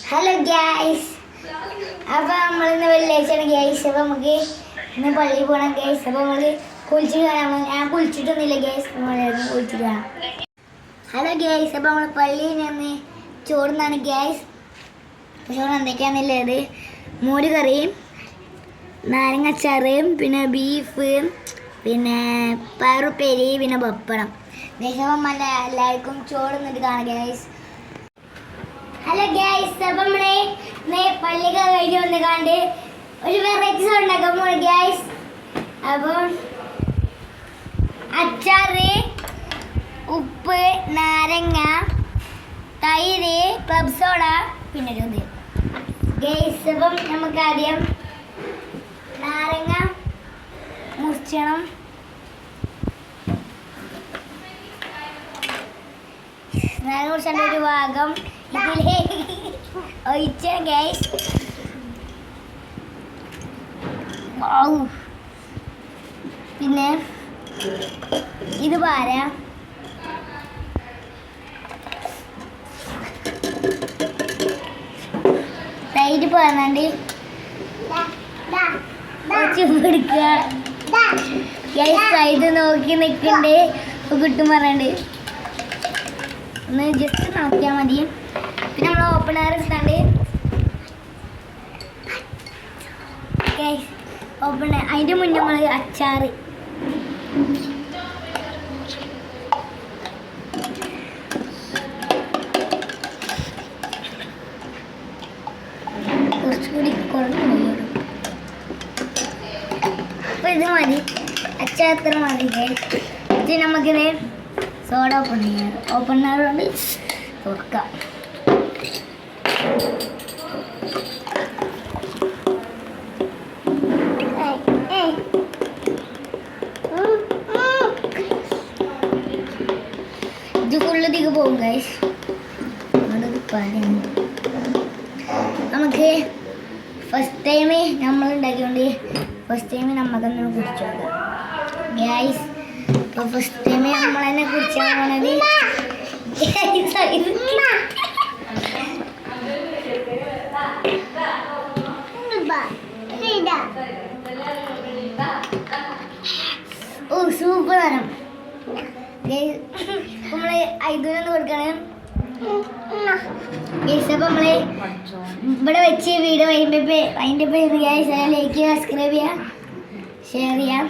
Hello gas, അപ്പോൾ നമ്മളിന്ന് വെള്ളിയാഴ്ചയാണ് ഗ്യാസ്. അപ്പോൾ നമുക്ക് ഇന്ന് പള്ളിയിൽ പോകണം ഗ്യാസ്. അപ്പോൾ നമ്മൾ കുളിച്ചിട്ട് കാണാം. ഞാൻ കുളിച്ചിട്ടൊന്നുമില്ല ഗ്യാസ്, കുളിച്ചിട്ട് കാണാം. ഹലോ ഗ്യാസ്, അപ്പോൾ നമ്മൾ പള്ളിയിൽ നിന്ന് ചോറുന്നാണ് ഗ്യാസ്. ചോറ് എന്തൊക്കെയാണെന്നുള്ളത് മോര് കറിയും നാരങ്ങച്ചാറ്, പിന്നെ ബീഫ്, പിന്നെ പയറുപ്പേരി, പിന്നെ പപ്പടം. ദേശം എല്ലാവർക്കും ചോറ് നിന്നിട്ട് കാണാം ഗ്യാസ്. ഹലോ ഗ്യാസ്, അപ്പം നമ്മളെ പള്ളിയൊക്കെ കഴിഞ്ഞ് വന്ന് കണ്ട് ഒരു വെറൈറ്റി ഉണ്ടാക്കാൻ പോണു ഗ്യാസ്. അപ്പം അച്ചാറ്, ഉപ്പ്, നാരങ്ങ, തൈര്, ക്ലബ് സോഡ, പിന്നെ ഒരു ഇത് ഗ്യാസ്. അപ്പം നമുക്ക് ആദ്യം നാരങ്ങ മുറിച്ചണം. നാരങ്ങ മുറിച്ചാണ്ട് ഒരു ഭാഗം ഇതിലേ ഒഴിച്ച ഗ്യാസ്. പിന്നെ ഇത് പാരാ. തൈര് പാർന്നാണ്ട് എടുക്കുക ഗ്യാസ്. ഇത് നോക്കി നിൽക്കണ്ട് കിട്ടും പറഞ്ഞണ്ട് ഒന്ന് ജസ്റ്റ് നോക്കിയാൽ മതി. പിന്നെ നമ്മൾ ഓപ്പണർ എടുത്താണ്ട് ഓപ്പൺ അതിൻ്റെ മുന്നേ നമ്മൾ അച്ചാറ് കുറച്ചുകൂടി കുറഞ്ഞു. അപ്പോൾ ഇത് മതി, അച്ചാർ എത്ര മതി. ഇത് നമുക്കിത് സോഡ ഓപ്പൺ ചെയ്യാം. ഓപ്പണർ കൊണ്ട് തുറക്കാം. ഇത് ഫുള്ളതിക്ക് പോകും ഗൈസ്. നമുക്ക് ഫസ്റ്റ് ടൈം നമ്മൾ ഉണ്ടാക്കിയോണ്ട് ഫസ്റ്റ് ടൈം നമുക്കൊന്ന് കുടിച്ചു നോക്കാം ഗൈസ്. അപ്പോൾ ഫസ്റ്റ് ടൈം നമ്മൾ തന്നെ കുടിച്ചാൽ പോണത് സൂപ്പർ ആണ്. നമ്മള് ഐദൂരൊന്ന് കൊടുക്കണം. അപ്പോൾ നമ്മള് ഇവിടെ വെച്ച് വീഡിയോ അതിൻ്റെ പേര് ലൈക്ക് ചെയ്യുക, സബ്സ്ക്രൈബ് ചെയ്യുക, ഷെയർ ചെയ്യാം.